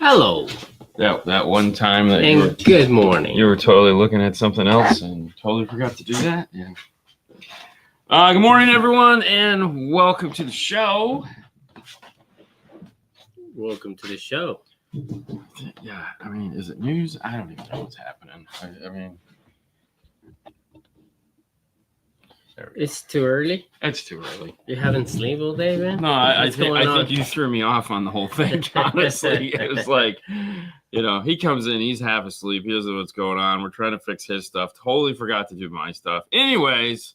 Hello. That one time that good morning. You were totally looking at something else and totally forgot to do that. Yeah. Good morning, everyone, and welcome to the show. Welcome to the show. Yeah, I mean, is it news? I don't even know what's happening. I mean, it's too early. It's too early. You haven't slept all day, man? No, I think you threw me off on the whole thing, honestly. It was like, he comes in, he's half asleep. He doesn't know what's going on. We're trying to fix his stuff. Totally forgot to do my stuff. Anyways,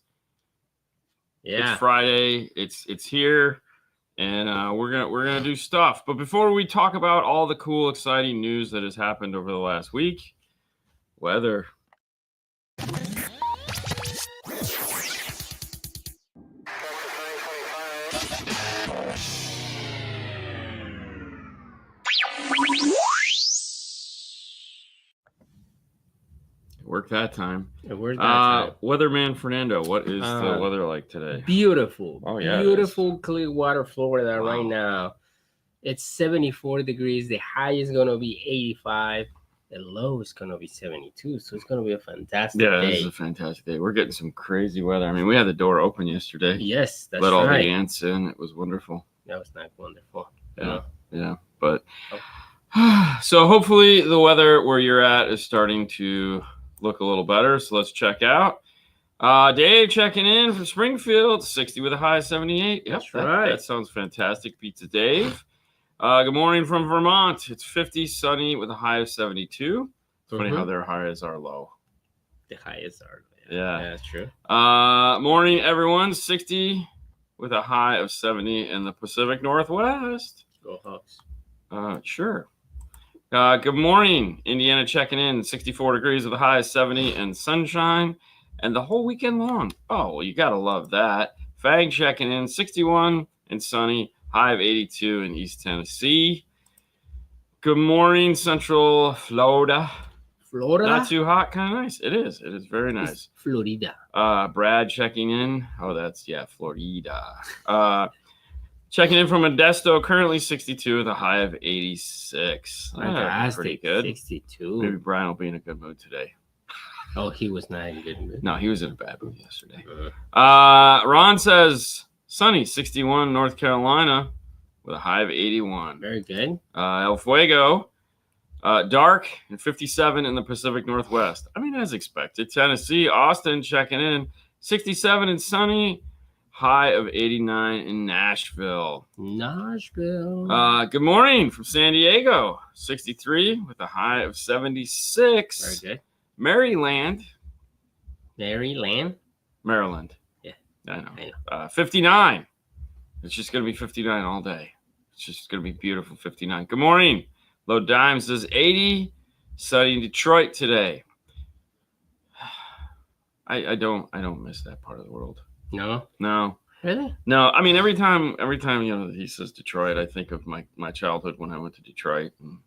yeah, it's Friday. It's here, and we're gonna do stuff. But before we talk about all the cool, exciting news that has happened over the last week, weather. Worked that time. Weatherman Fernando, what is the weather like today? Beautiful. Oh, yeah. Beautiful Clearwater, Florida right now. It's 74 degrees. The high is going to be 85. The low is going to be 72. So it's going to be a fantastic day. Yeah, this is a fantastic day. We're getting some crazy weather. I mean, we had the door open yesterday. Yes, that's Let all right. the ants in. It was wonderful. That was not wonderful. Yeah. But so hopefully the weather where you're at is starting to look a little better. So let's check out. Dave checking in from Springfield, 60 with a high of 78. Yep, that's right. That sounds fantastic. Pizza Dave. Good morning from Vermont. It's 50, sunny with a high of 72. It's funny how their highs are low. The highs are low. Yeah, that's true. Morning, everyone. 60 with a high of 70 in the Pacific Northwest. Go Hawks. Sure. Good morning, Indiana checking in, 64 degrees with a high of 70 and sunshine, and the whole weekend long. Oh, well, you got to love that. Fag checking in, 61 and sunny, high of 82 in East Tennessee. Good morning, Central Florida. Not too hot, kind of nice. It is very nice. It's Florida. Brad checking in. Oh, Florida. Checking in from Modesto, currently 62 with a high of 86. That's pretty good. 62. Maybe Brian will be in a good mood today. Oh, he was not in a good mood. No, he was in a bad mood yesterday. Ron says, sunny, 61, North Carolina with a high of 81. Very good. El Fuego, dark and 57 in the Pacific Northwest. I mean, as expected. Tennessee, Austin checking in, 67 and sunny. High of 89 in Nashville. Good morning from San Diego. 63 with a high of 76. Very good. Maryland. Maryland? Maryland. Yeah. I know. 59. It's just going to be 59 all day. It's just going to be beautiful 59. Good morning. Low Dime says 80. Sunny in Detroit today. I don't miss that part of the world. No. Really? No. I mean, every time he says Detroit, I think of my childhood when I went to Detroit. And,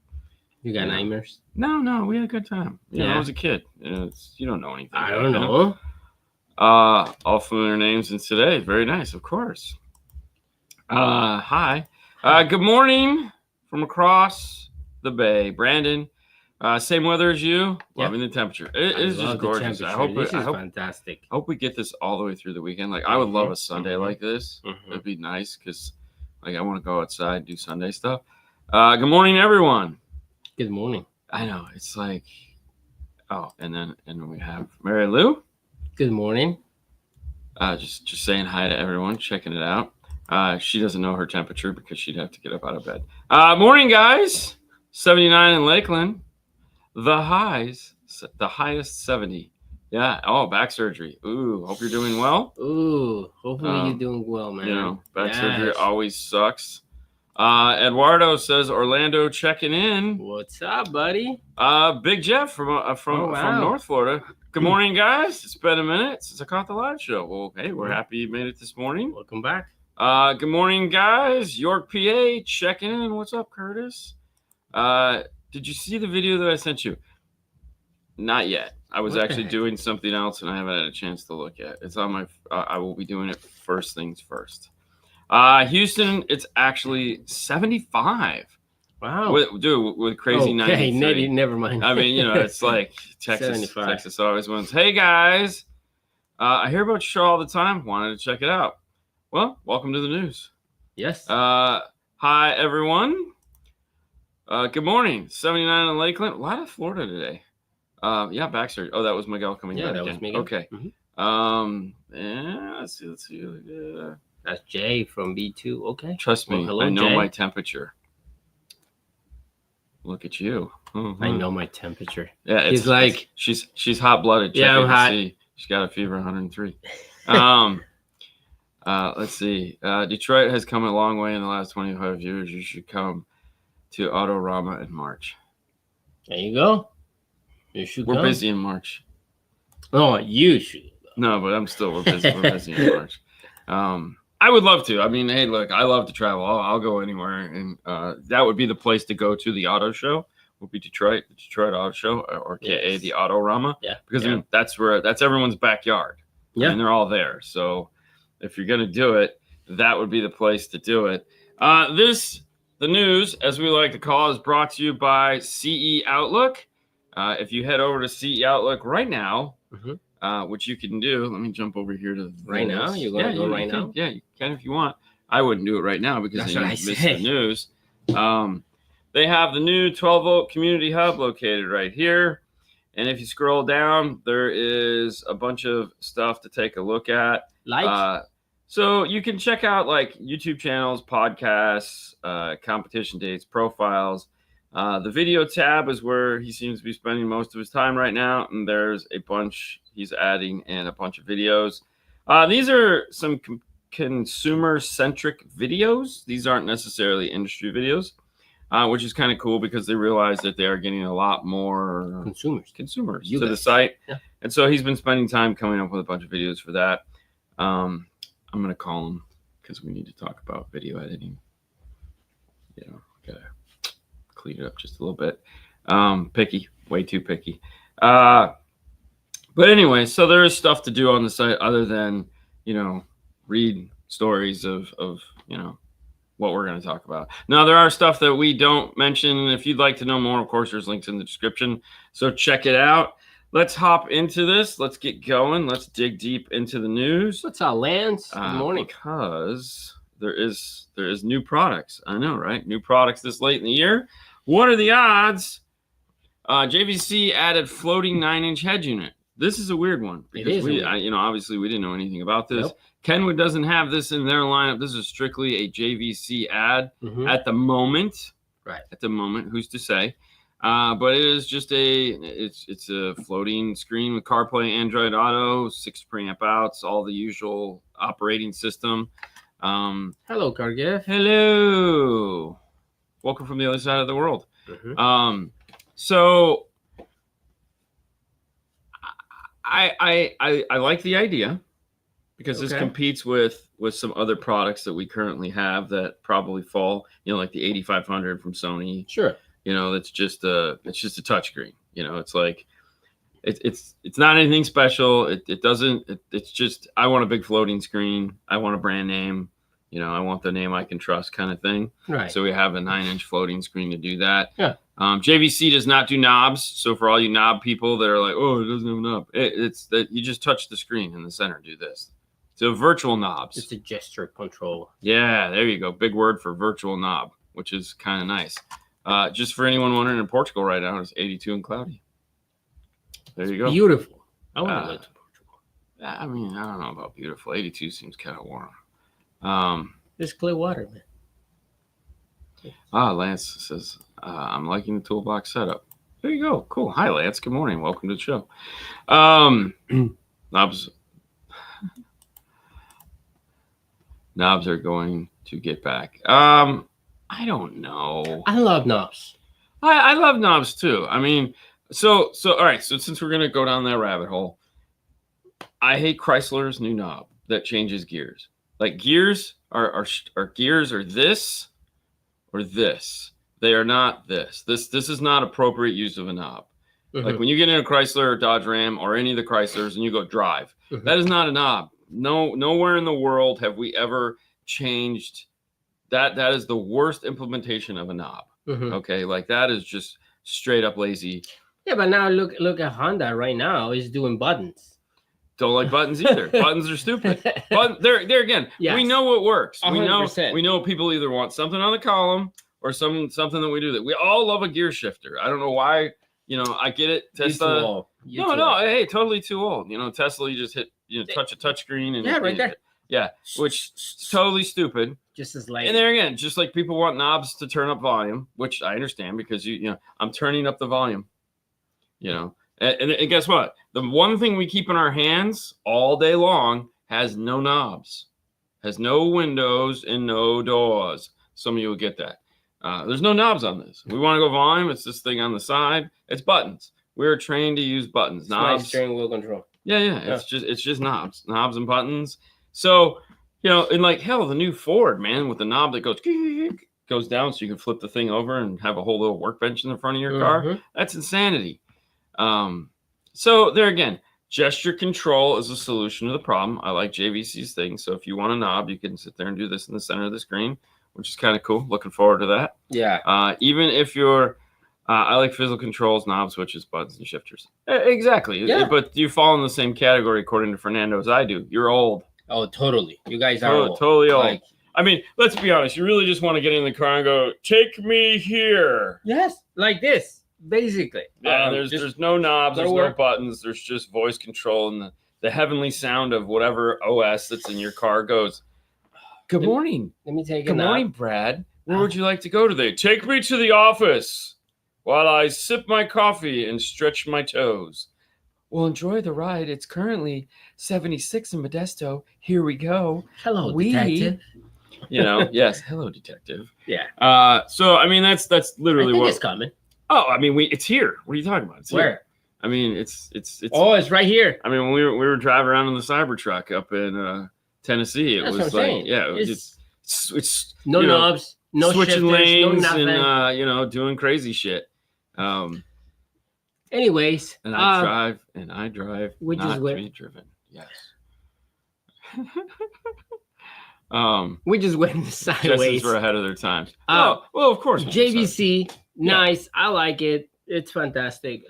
you got nightmares? No, we had a good time. I was a kid. You don't know anything. I don't know. All familiar names in today. Very nice, of course. Hi. Good morning from across the bay, Brandon. Same weather as you. Loving the temperature. It is just gorgeous. I hope fantastic. I hope we get this all the way through the weekend. Like I would love a Sunday like this. It'd be nice because, like, I want to go outside and do Sunday stuff. Good morning, everyone. Good morning. I know it's like, and then we have Mary Lou. Good morning. Just saying hi to everyone, checking it out. She doesn't know her temperature because she'd have to get up out of bed. Morning, guys. 79 in Lakeland. The highest 70. Yeah. Oh, back surgery. Ooh, hope you're doing well. Ooh, hopefully you're doing well, man. Back surgery always sucks. Eduardo says Orlando checking in. What's up, buddy? Big Jeff from North Florida. Good morning, guys. It's been a minute since I caught the live show. Well, hey, we're happy you made it this morning. Welcome back. Good morning, guys. York, PA, checking in. What's up, Curtis? Did you see the video that I sent you? Not yet. I was actually doing something else, and I haven't had a chance to look at. It's on my. I will be doing it first things first. Houston, it's actually 75. Wow. With crazy 93. Okay, never mind. I mean, it's like Texas always wins. Hey, guys. I hear about your show all the time. Wanted to check it out. Well, welcome to the news. Yes. Hi, everyone. Good morning. 79 in Lakeland. A lot of Florida today. Yeah, Baxter. Oh, that was Miguel coming back. Yeah, that was Miguel. Okay. Yeah, let's see. That's Jay from B2. Okay. Trust me, hello, I know Jay. my temperature. Look at you. Mm-hmm. I know my temperature. Yeah, he's like she's hot blooded. Yeah, I'm hot. She's got a fever 103. Let's see. Detroit has come a long way in the last 25 years. You should come to Autorama in March. There you go. You should. We're busy in March. Oh, you should. No, but we're busy. We're busy in March. I would love to. I mean, hey, look, I love to travel. I'll go anywhere, and that would be the place to go to. The auto show would be Detroit, the Detroit Auto Show, or KA, the Autorama. Yeah, because I mean, that's everyone's backyard. Yeah, I mean, they're all there. So if you're gonna do it, that would be the place to do it. The news, as we like to call, is brought to you by CE Outlook. If you head over to CE Outlook right now. Mm-hmm. Which you can do. Let me jump over here to right now. You're going to go right now? Yeah, you can if you want. I wouldn't do it right now because then you miss the news. They have the new 12-volt community hub located right here. And if you scroll down, there is a bunch of stuff to take a look at. So you can check out like YouTube channels, podcasts, competition dates, profiles. The video tab is where he seems to be spending most of his time right now. And there's a bunch he's adding in a bunch of videos. These are some consumer-centric videos. These aren't necessarily industry videos, which is kind of cool because they realize that they are getting a lot more consumers to the site. Yeah. And so he's been spending time coming up with a bunch of videos for that. I'm going to call him because we need to talk about video editing. Gotta clean it up just a little bit. Picky, way too picky. But anyway, so there is stuff to do on the site other than, read stories of what we're going to talk about. Now, there are stuff that we don't mention. If you'd like to know more, of course, there's links in the description. So check it out. Let's hop into this. Let's get going. Let's dig deep into the news. What's up, Lance? Good morning. Because there is new products. I know, right? New products this late in the year. What are the odds? JVC added floating 9-inch head unit. This is a weird one because obviously we didn't know anything about this. Nope. Kenwood doesn't have this in their lineup. This is strictly a JVC ad at the moment. Right. At the moment, who's to say? But it is just it's a floating screen with CarPlay, Android Auto, 6 preamp outs, all the usual operating system. Hello, Cargill. Hello. Welcome from the other side of the world. So I like the idea because this competes with some other products that we currently have that probably fall, like the 8500 from Sony. Sure. It's just a touchscreen. It's like it's not anything special. It's just I want a big floating screen. I want a brand name. I want the name I can trust kind of thing. Right. So we have a 9-inch floating screen to do that. Yeah. JVC does not do knobs. So for all you knob people that are like, oh, it doesn't have a knob. It's that you just touch the screen in the center. Do this. So virtual knobs. It's a gesture control. Yeah, there you go. Big word for virtual knob, which is kind of nice. Just for anyone wondering, in Portugal right now, it's 82 and cloudy. There you go. Beautiful. I want to go to Portugal. I mean, I don't know about beautiful. 82 seems kind of warm. There's clear water, man. Lance says, I'm liking the toolbox setup. There you go. Cool. Hi, Lance. Good morning. Welcome to the show. Knobs are going to get back. I don't know. I love knobs. I love knobs too. I mean, so all right. So since we're gonna go down that rabbit hole, I hate Chrysler's new knob that changes gears. Like gears are gears are this or this. They are not this. This is not appropriate use of a knob. Like when you get in a Chrysler or Dodge Ram or any of the Chryslers and you go drive, that is not a knob. No, nowhere in the world have we ever changed that. That is the worst implementation of a knob. Okay, like that is just straight up lazy. Yeah, but now look at Honda right now is doing buttons. Don't like buttons either. Buttons are stupid. But there again, we know what works. 100%. We know people either want something on the column or something that we do that. We all love a gear shifter. I don't know why. You know, I get it. Tesla. No. Hey, totally too old. You know, Tesla. You just hit. You know, touch a touchscreen and right there. Yeah, which is totally stupid. Just as late. And there again, just like people want knobs to turn up volume, which I understand because you know I'm turning up the volume. You know, and guess what? The one thing we keep in our hands all day long has no knobs, has no windows and no doors. Some of you will get that. There's no knobs on this. We want to go volume. It's this thing on the side. It's buttons. We're trained to use buttons. Knobs. Steering wheel control. Yeah. It's just knobs and buttons. So, you know, and like hell, the new Ford, man, with the knob that goes down so you can flip the thing over and have a whole little workbench in the front of your car. That's insanity. So there again, gesture control is a solution to the problem. I like JVC's thing. So if you want a knob, you can sit there and do this in the center of the screen, which is kind of cool. Looking forward to that. Yeah. Even if you're, I like physical controls, knob switches, buttons, and shifters. Exactly. Yeah. But you fall in the same category according to Fernando as I do. You're old. Oh, totally. You guys are old. Totally old. Like, I mean, let's be honest. You really just want to get in the car and go, take me here. Yes, like this, basically. Yeah, there's no knobs, there's no buttons. There's just voice control and the heavenly sound of whatever OS that's in your car goes, good morning. Let me take Good morning, Brad. Where would you like to go today? Take me to the office while I sip my coffee and stretch my toes. Well, enjoy the ride. It's currently 76 in Modesto. Here we go. Hello, detective. You know, yes. Hello, detective. Yeah. So I mean, that's literally what it's coming. Oh, I mean, it's here. What are you talking about? It's Where? Here. I mean, it's. Oh, it's right here. I mean, when we were driving around in the Cybertruck up in Tennessee, it was like, yeah, it's no knobs, no switching shifters, lanes, no and you know, doing crazy shit. Anyways, and I drive, which not is where to be driven. Yes. We just went sideways. Were ahead of their times. Well, of course. JVC, nice. I like it. It's fantastic.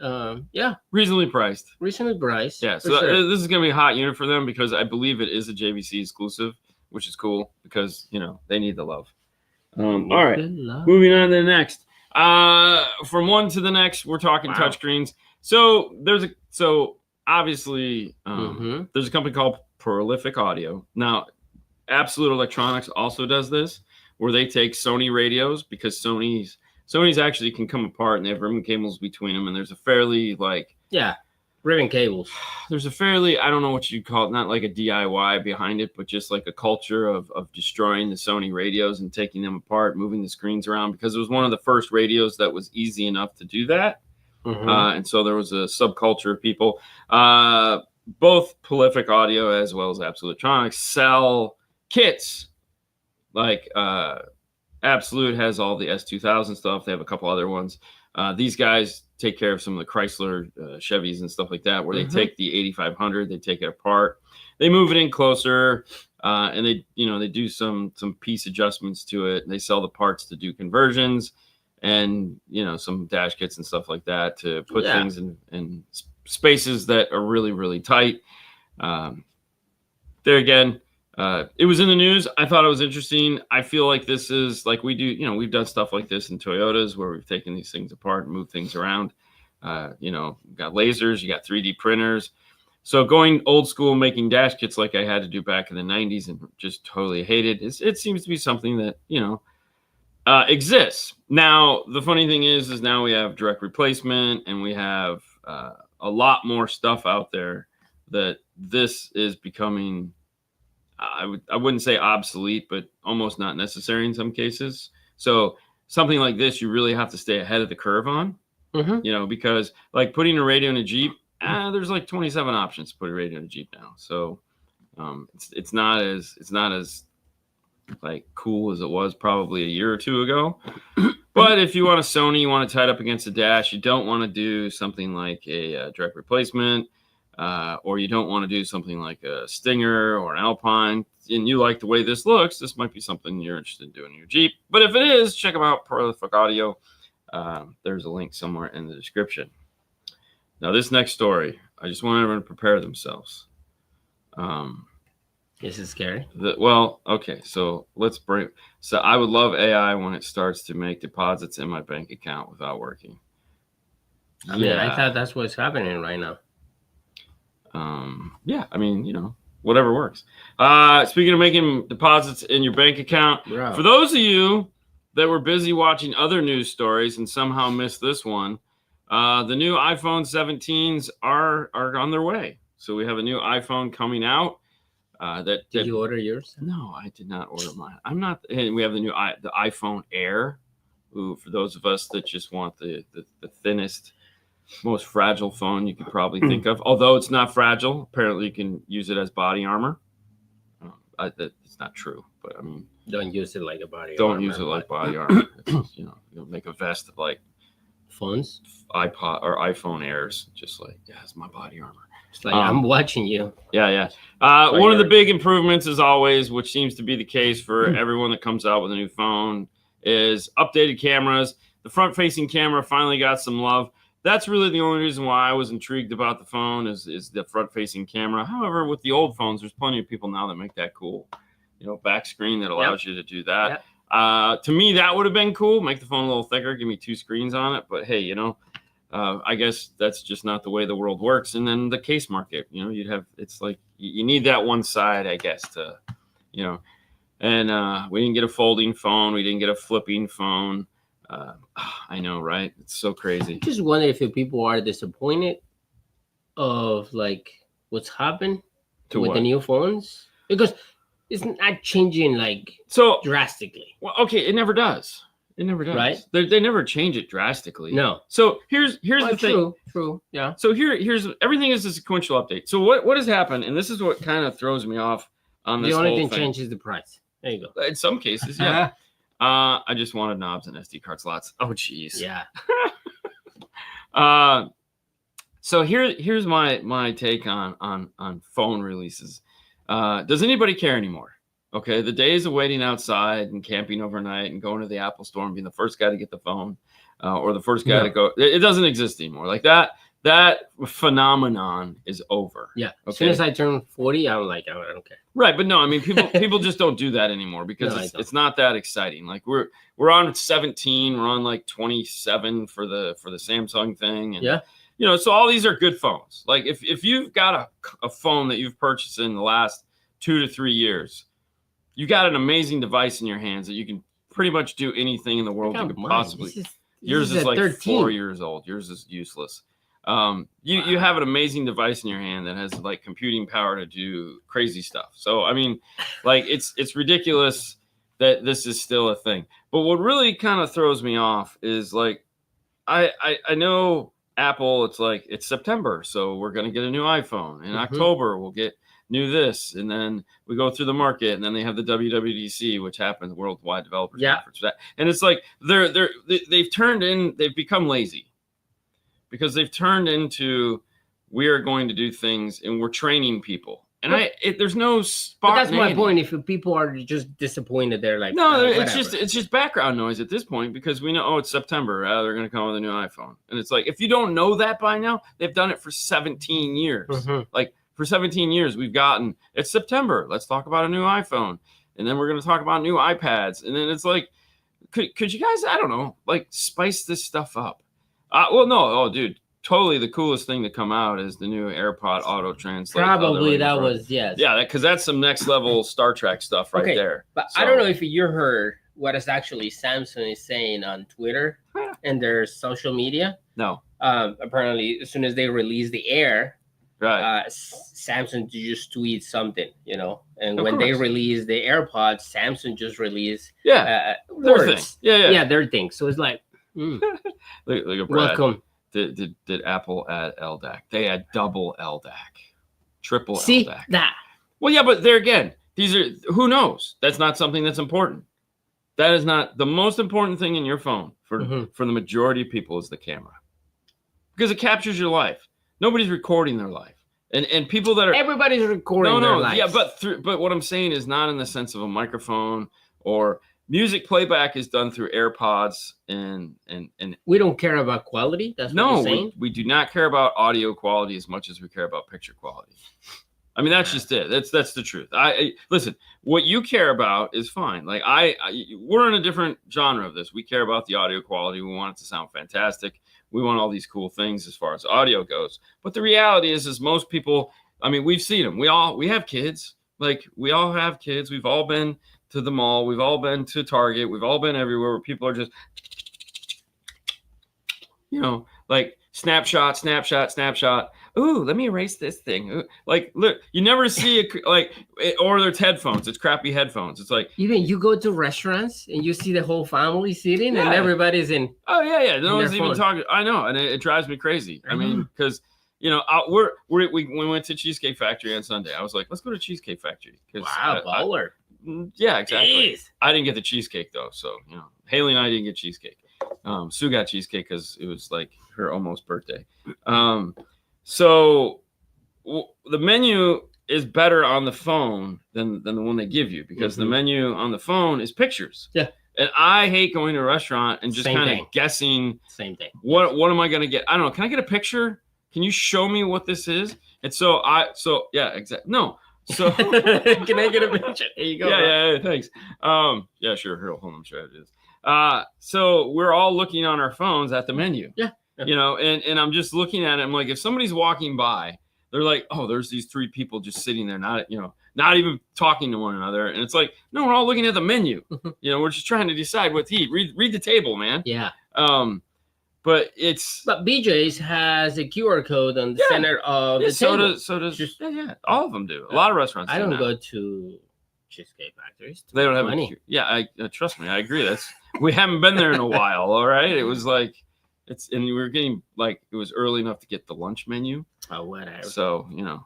Yeah. Reasonably priced. Yeah. So this is gonna be a hot unit for them because I believe it is a JVC exclusive, which is cool because you know they need the love. All right. Moving on to the next. From one to the next, we're talking touchscreens. So obviously there's a company called Prolific Audio. Now, Absolute Electronics also does this, where they take Sony radios because Sony's actually can come apart and they have ribbon cables between them, and there's a fairly ribbon cables. There's a fairly, I don't know what you'd call it, not like a DIY behind it, but just like a culture of destroying the Sony radios and taking them apart, moving the screens around, because it was one of the first radios that was easy enough to do that. And so there was a subculture of people. Both Prolific Audio as well as Absolute Electronics sell kits. Like Absolute has all the S2000 stuff. They have a couple other ones. These guys take care of some of the Chrysler Chevys and stuff like that, where they take the 8500, they take it apart, they move it in closer, and they do some piece adjustments to it. They sell the parts to do conversions, and some dash kits and stuff like that to put things in spaces that are really, really tight. There again, it was in the news. I thought it was interesting. I feel like this is like we do, we've done stuff like this in Toyotas where we've taken these things apart and moved things around. You've got lasers, you got 3D printers. So going old school, making dash kits like I had to do back in the 90s and just totally hated, it seems to be something that, exists. Now, the funny thing is now we have direct replacement and we have a lot more stuff out there that this is becoming, I wouldn't say obsolete, but almost not necessary in some cases. So something like this, you really have to stay ahead of the curve on, because like putting a radio in a Jeep, there's like 27 options to put a radio in a Jeep now. So it's not as like cool as it was probably a year or two ago. But if you want a Sony, you want to tie it up against the dash, you don't want to do something like a direct replacement, or you don't want to do something like a Stinger or an Alpine, and you like the way this looks, this might be something you're interested in doing in your Jeep. But if it is, check them out, Prolific Audio. There's a link somewhere in the description. Now, this next story, I just want everyone to prepare themselves. This is scary. Okay, so so I would love AI when it starts to make deposits in my bank account without working. I mean, I thought that's what's happening right now. Yeah, I mean, whatever works. Speaking of making deposits in your bank account, for those of you that were busy watching other news stories and somehow missed this one, the new iPhone 17s are on their way. So we have a new iPhone coming out. Did you order yours? No, I did not order mine. I'm not. And we have the iPhone Air. Ooh, for those of us that just want the thinnest, most fragile phone you could probably think of. Although it's not fragile, apparently you can use it as body armor. It's not true, but I mean, don't use it like a body. Don't use it like body armor. You'll make a vest of like phones, iPod or iPhone Airs, just like it's my body armor. It's like I'm watching you. Yeah. One of the big improvements, as always, which seems to be the case for everyone that comes out with a new phone, is updated cameras. The front-facing camera finally got some love. That's really the only reason why I was intrigued about the phone is the front-facing camera. However, with the old phones, there's plenty of people now that make that cool. Back screen that allows you to do that. Yep. To me, that would have been cool. Make the phone a little thicker. Give me 2 screens on it. But hey, I guess that's just not the way the world works. And then the case market, it's like you need that one side, I guess, to, and we didn't get a folding phone. We didn't get a flipping phone. I know, right? It's so crazy. I just wonder if people are disappointed of like what's happened with the new phones, because it's not changing drastically. Well, okay. It never does. It never does. Right? They never change it drastically. No. So here's the thing. True. Yeah. So here's everything is a sequential update. So what has happened, and this is what kind of throws me off on this. The only whole thing thing changes the price. There you go. In some cases, yeah. I just wanted knobs and SD card slots. Oh, geez. Yeah. So here's my take on phone releases. Does anybody care anymore? Okay, the days of waiting outside and camping overnight and going to the Apple store and being the first guy to get the phone, or the first guy to go, it doesn't exist anymore. Like that phenomenon is over. Yeah. Okay? As soon as I turn 40, I'm like, I don't care. Right, but no, I mean, people just don't do that anymore because it's not that exciting. Like we're on 17, we're on like 27 for the Samsung thing, and so all these are good phones. Like if you've got a phone that you've purchased in the last 2 to 3 years, you got an amazing device in your hands that you can pretty much do anything in the world you could possibly. Yours is like 13. 4 years old. Yours is useless. You have an amazing device in your hand that has like computing power to do crazy stuff. So I mean, like it's ridiculous that this is still a thing. But what really kind of throws me off is like I know Apple. It's September, so we're gonna get a new iPhone. In October, we'll get new this, and then we go through the market, and then they have the WWDC, which happens, Worldwide Developers Conference. For that. And it's like they've become lazy. Because they've turned into, we are going to do things and we're training people. And there's no spark. But that's my point. If people are just disappointed, they're like, no, it's just background noise at this point because we know, it's September. They're going to come with a new iPhone. And it's like, if you don't know that by now, they've done it for 17 years. Like for 17 years, we've gotten, it's September. Let's talk about a new iPhone. And then we're going to talk about new iPads. And then it's like, could you guys, I don't know, like spice this stuff up? Dude, totally the coolest thing to come out is the new AirPod Auto Translate. Probably that was, yes. Yeah, because that's some next level Star Trek stuff right there. But so, I don't know if you heard what is actually Samsung is saying on Twitter and their social media. No. Apparently, as soon as they release the Air, Right. Samsung just tweet something, you know, and Of when they course. release the AirPods, Samsung just released Yeah. Their thing. words. Yeah. Their thing. So it's like, Look at Brad. welcome. Did Apple add LDAC? They had double LDAC, triple See LDAC. that? Well, yeah, but there again, these are, who knows? That's not something that's important. That is not the most important thing in your phone for the majority of people is the camera, because it captures your life. Nobody's recording their life, and people that are Everybody's recording their lives. Yeah, but what I'm saying is not in the sense of a microphone or music playback is done through AirPods and we don't care about quality. That's what you're saying? we do not care about audio quality as much as we care about picture quality. I mean, that's just it. That's the truth. I listen. What you care about is fine. Like we're in a different genre of this. We care about the audio quality. We want it to sound fantastic. We want all these cool things as far as audio goes. But the reality is most people. I mean, we've seen them. We have kids. Like we all have kids. We've all been to the mall. We've all been to Target. We've all been everywhere where people are just, like snapshot. Ooh, let me erase this thing. Ooh. Like, look, you never see or there's headphones. It's crappy headphones. It's like even you go to restaurants and you see the whole family sitting and everybody's in. Oh yeah. No one's even talking. I know, and it drives me crazy. I mean, because we went to Cheesecake Factory on Sunday. I was like, let's go to Cheesecake Factory. Wow, baller. Yeah, exactly. Jeez. I didn't get the cheesecake though, so Haley and I didn't get cheesecake. Sue got cheesecake because it was like her almost birthday. So the menu is better on the phone than the one they give you, because the menu on the phone is pictures. Yeah. And I hate going to a restaurant and just kind of guessing. Same thing. What am I going to get? I don't know. Can I get a picture? Can you show me what this is? And so yeah, exactly. No. So can I get a picture? There you go. Yeah, thanks. Yeah, sure. Here, hold on, I'm sure it is. So we're all looking on our phones at the menu. Yeah. And I'm just looking at it. I'm like, if somebody's walking by, they're like, oh, there's these three people just sitting there, not even talking to one another. And it's like, no, we're all looking at the menu. We're just trying to decide what to eat. Read the table, man. Yeah. But BJ's has a QR code on the center of the table. So does all of them do. A lot of restaurants. I don't go to Cheesecake Factories. They don't have money. Trust me, I agree. We haven't been there in a while. All right, it was like and we were getting it was early enough to get the lunch menu. Oh, whatever. So yeah.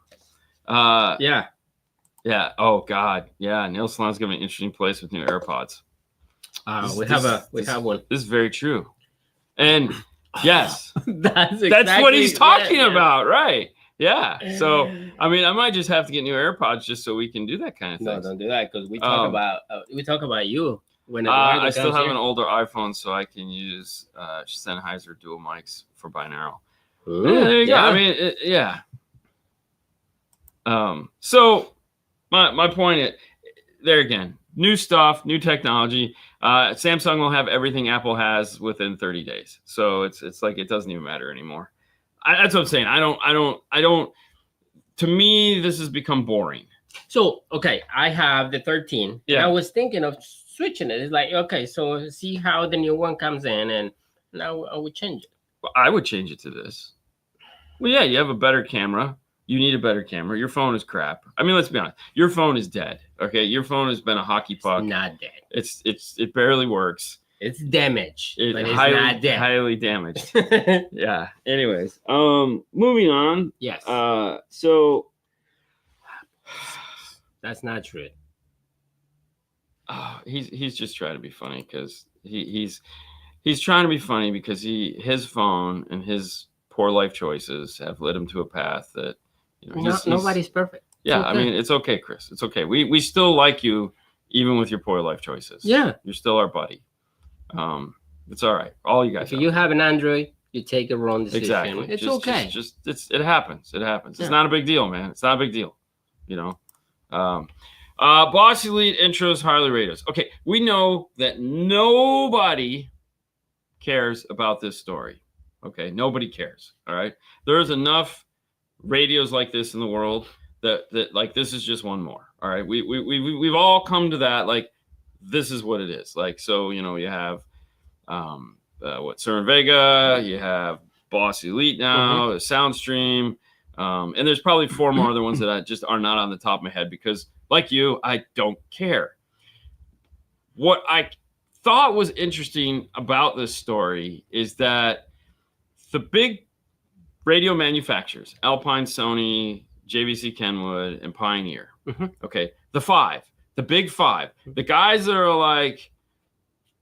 Oh God, yeah. Nail salon's gonna be an interesting place with new AirPods. We have one. This is very true. And yes, that's what he's talking about, right? Yeah. So I mean, I might just have to get new AirPods just so we can do that kind of thing. No, don't do that, because we talk about you when I still have an older iPhone, so I can use Sennheiser dual mics for binaural. Ooh, yeah, there you go. I mean, yeah. So my point is, there again, new stuff, new technology. Samsung will have everything Apple has within 30 days. So it's like it doesn't even matter anymore. That's what I'm saying. I don't. To me, this has become boring. So okay, I have the 13. Yeah. And I was thinking of switching it. It's like, okay, so see how the new one comes in, and now I would change it. Well, I would change it to this. Well, yeah, you have a better camera. You need a better camera. Your phone is crap. I mean, let's be honest. Your phone is dead. Okay, your phone has been a hockey puck. It's not dead. It barely works. It's damaged. But it's highly, not dead. Highly damaged. Yeah. Anyways, moving on. Yes. So that's not true. He's just trying to be funny because he's trying to be funny because his phone and his poor life choices have led him to a path that nobody's perfect. Yeah, okay. I mean, it's okay, Chris. It's okay. We still like you even with your poor life choices. Yeah, you're still our buddy. It's all right. All you guys. If you have an Android, you take a wrong decision. Exactly. It's okay. It happens. It happens. Yeah. It's not a big deal, man. It's not a big deal. Boss Elite intros, Harley radios. Okay, we know that nobody cares about this story. Okay, nobody cares. All right, there's enough radios like this in the world that like this is just one more. All right, we've all come to that. Like this is what it is. Like so, you have Cervin Vega, you have Boss Elite now, the Soundstream. And there's probably 4 more other ones that I just are not on the top of my head because, like you, I don't care. What I thought was interesting about this story is that the big radio manufacturers, Alpine, Sony, JVC Kenwood, and Pioneer, okay, the big 5, the guys that are like,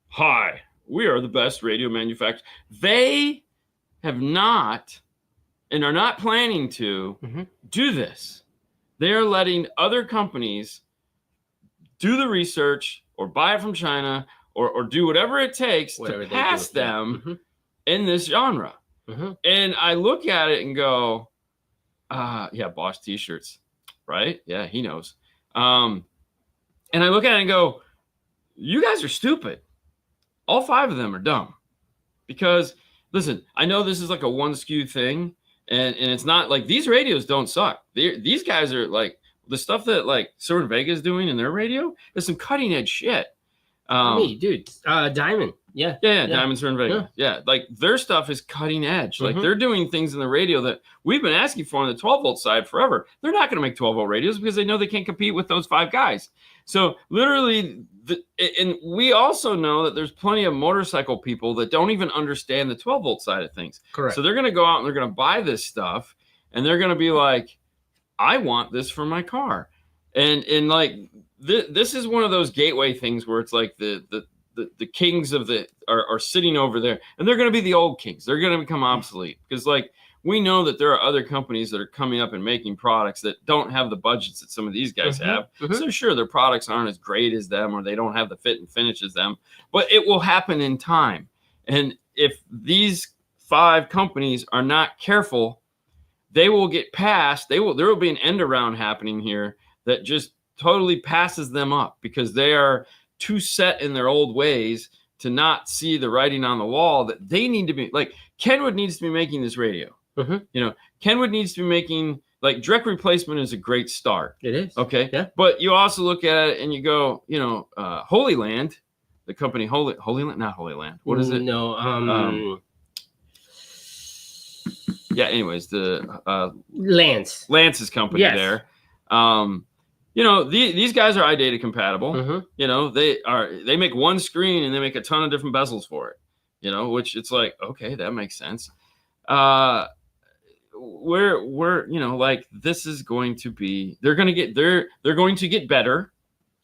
hi, we are the best radio manufacturer. They have not and are not planning to do this. They are letting other companies do the research or buy it from China or do whatever it takes to pass them in this genre. And I look at it and go, yeah, Bosch t-shirts, right? Yeah, he knows. And I look at it and go, you guys are stupid. All 5 of them are dumb. Because, listen, I know this is like a one SKU thing, and it's not like these radios don't suck. These guys are like, the stuff that like Sir Vega is doing in their radio is some cutting edge shit. Dude, Diamond. Yeah. Diamond, Sir Vega. Yeah, like their stuff is cutting edge. Like they're doing things in the radio that we've been asking for on the 12 volt side forever. They're not going to make 12 volt radios because they know they can't compete with those 5 guys. So literally, and we also know that there's plenty of motorcycle people that don't even understand the 12 volt side of things. Correct. So they're going to go out and they're going to buy this stuff and they're going to be like, I want this for my car. And like, this is one of those gateway things where it's like the kings of are sitting over there and they're going to be the old kings. They're going to become obsolete because like we know that there are other companies that are coming up and making products that don't have the budgets that some of these guys have. So sure, their products aren't as great as them or they don't have the fit and finish as them, but it will happen in time. And if these 5 companies are not careful, they will get past, there will be an end around happening here that just totally passes them up because they are too set in their old ways to not see the writing on the wall that they need to be like Kenwood needs to be making this radio. You know, Kenwood needs to be making like direct replacement is a great start. It is. Okay. Yeah. But you also look at it and you go, you know, Holy Land, the company Holy Land, not Holy Land. What is it? No. Yeah. Anyways, the Lance's company there. You know, these guys are iData compatible. You know, they make one screen and they make a ton of different bezels for it. You know, which it's like, okay, that makes sense. We're you know, like this is going to be they're going to get better.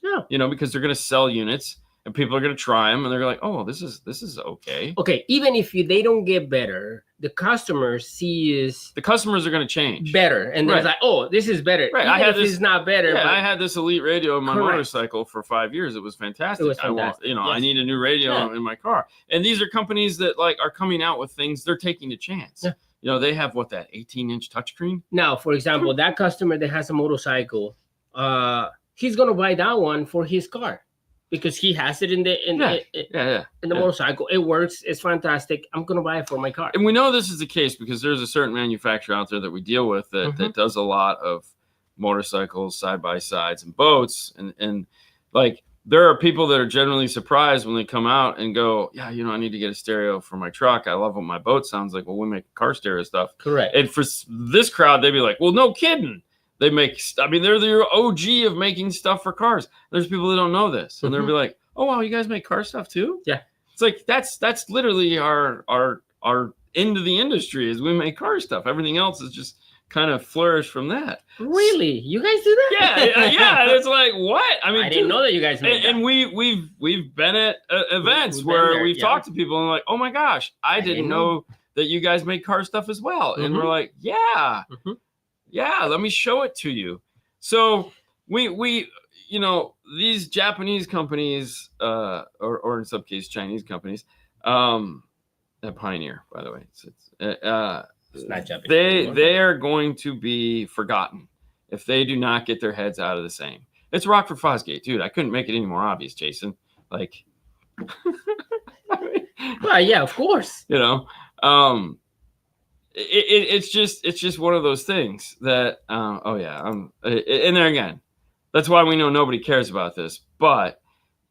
Yeah. You know, because they're going to sell units and people are going to try them and they're like, oh, this is okay. Okay, even if they don't get better, the customers are going to change better, and they're like, oh, this is better. Right. Even if it's not better. Yeah, I had this Elite radio in my motorcycle for 5 years. It was fantastic. I need a new radio in my car. And these are companies that like are coming out with things. They're taking a chance. Yeah. You know, they have that 18-inch touchscreen. Now, for example, that customer that has a motorcycle, he's gonna buy that one for his car. Because he has it in the motorcycle. It works. It's fantastic. I'm going to buy it for my car. And we know this is the case because there's a certain manufacturer out there that we deal with that does a lot of motorcycles, side-by-sides, and boats. And like there are people that are generally surprised when they come out and go, yeah, you know, I need to get a stereo for my truck. I love what my boat sounds like. Well, we make car stereo stuff. Correct. And for this crowd, they'd be like, well, no kidding. They make, they're the OG of making stuff for cars. There's people that don't know this. And they'll be like, oh, wow, you guys make car stuff too? Yeah. It's like, that's literally our end of the industry is we make car stuff. Everything else is just kind of flourished from that. Really? You guys do that? Yeah. It's like, what? I mean, I didn't know that you guys made that. And we've been at events where we've talked to people and like, oh my gosh, I didn't know that you guys make car stuff as well. And we're like, yeah. Yeah, let me show it to you. So we you know, these Japanese companies, or in some cases Chinese companies, Pioneer, by the way, it's not Japanese. They are going to be forgotten if they do not get their heads out of the same. It's Rockford Fosgate, dude. I couldn't make it any more obvious, Jason. Like, well, yeah, of course. You know, it's just one of those things that and there again, that's why we know nobody cares about this, but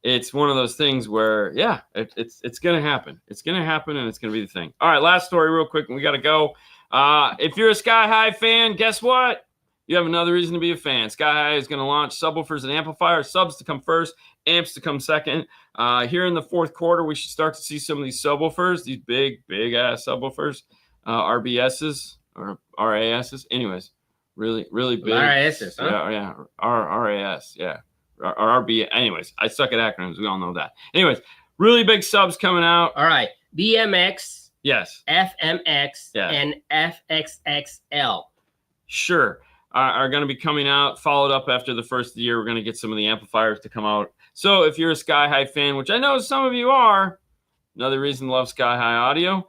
it's one of those things where it's gonna happen. It's gonna happen and it's gonna be the thing. All right, last story real quick and we gotta go. If you're a Sky High fan, guess what? You have another reason to be a fan. Sky High is going to launch subwoofers and amplifiers, subs to come first, amps to come second. Here in the fourth quarter, we should start to see some of these subwoofers, these big ass subwoofers, RBSs or RASs. Anyways, really big. RASs, huh? Yeah. RAS, yeah. RB. Anyways, I suck at acronyms. We all know that. Anyways, really big subs coming out. All right. BMX. Yes. FMX. Yeah. And FXXL. Sure. Are going to be coming out, followed up after the first of the year. We're going to get some of the amplifiers to come out. So if you're a Sky High fan, which I know some of you are, another reason to love Sky High Audio.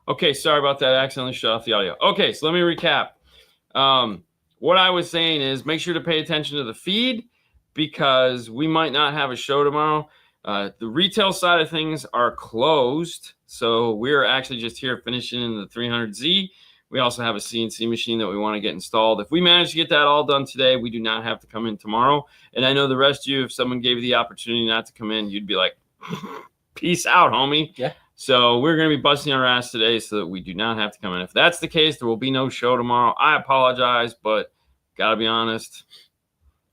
Okay, sorry about that. I accidentally shut off the audio. Okay, so let me recap. What I was saying is make sure to pay attention to the feed because we might not have a show tomorrow. The retail side of things are closed. So we're actually just here finishing in the 300Z. We also have a CNC machine that we want to get installed. If we manage to get that all done today, we do not have to come in tomorrow. And I know the rest of you, if someone gave you the opportunity not to come in, you'd be like, peace out, homie. Yeah. So we're going to be busting our ass today so that we do not have to come in. If that's the case, there will be no show tomorrow. I apologize, but got to be honest.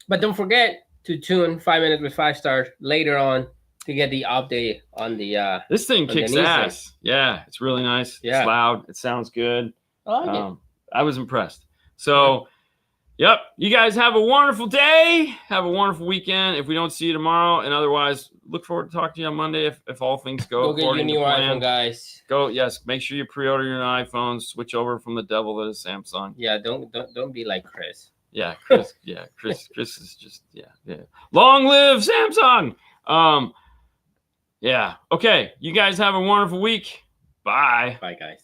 But don't forget to tune 5 Minutes with 5 Stars later on to get the update on the this thing kicks ass. Yeah, it's really nice. Yeah. It's loud. It sounds good. I like it. I was impressed. So, yep. You guys have a wonderful day. Have a wonderful weekend. If we don't see you tomorrow, and otherwise, look forward to talking to you on Monday if all things go according to plan. Go get your new iPhone, guys. Go, yes. Make sure you pre-order your iPhone. Switch over from the devil that is Samsung. Yeah, don't be like Chris. Yeah, Chris. Yeah, Chris is just yeah. Long live Samsung. Yeah. Okay. You guys have a wonderful week. Bye. Bye, guys.